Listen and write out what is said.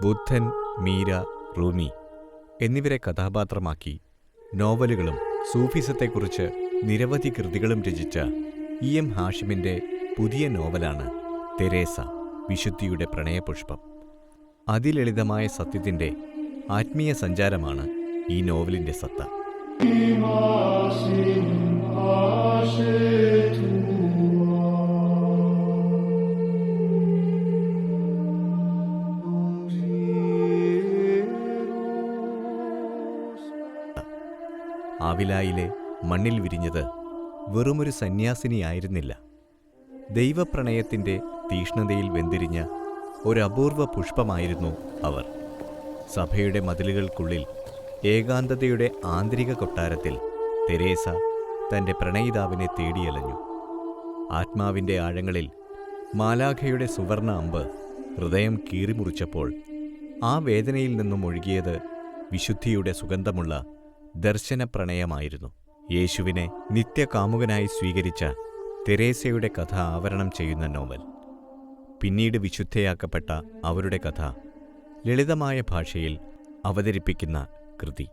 ബുദ്ധൻ, മീര, റൂമി എന്നിവരെ കഥാപാത്രമാക്കി നോവലുകളും സൂഫിസത്തെക്കുറിച്ച് നിരവധി കൃതികളും രചിച്ച ഇ.എം. ഹാഷിമിൻ്റെ പുതിയ നോവലാണ് തെരേസ, വിശുദ്ധിയുടെ പ്രണയപുഷ്പം. അതിലളിതമായ സത്യത്തിൻ്റെ ആത്മീയ സഞ്ചാരമാണ് ഈ നോവലിൻ്റെ സത്ത. ആവിലായിലെ മണ്ണിൽ വിരിഞ്ഞത് വെറുമൊരു സന്യാസിനിയായിരുന്നില്ല. ദൈവപ്രണയത്തിൻ്റെ തീഷ്ണതയിൽ വെന്തിരിഞ്ഞ ഒരപൂർവ പുഷ്പമായിരുന്നു അവർ. സഭയുടെ മതിലുകൾക്കുള്ളിൽ ഏകാന്തതയുടെ ആന്തരിക കൊട്ടാരത്തിൽ തെരേസ തൻ്റെ പ്രണയിതാവിനെ തേടിയലഞ്ഞു. ആത്മാവിൻ്റെ ആഴങ്ങളിൽ മാലാഖയുടെ സുവർണ അമ്പ് ഹൃദയം കീറിമുറിച്ചപ്പോൾ ആ വേദനയിൽ നിന്നും ഒഴുകിയത് വിശുദ്ധിയുടെ സുഗന്ധമുള്ള ദർശനപ്രണയമായിരുന്നു. യേശുവിനെ നിത്യകാമുകനായി സ്വീകരിച്ച തെരേസയുടെ കഥ ആവരണം ചെയ്യുന്ന നോവൽ. പിന്നീട് വിശുദ്ധയാക്കപ്പെട്ട അവരുടെ കഥ ലളിതമായ ഭാഷയിൽ അവതരിപ്പിക്കുന്ന കൃതി.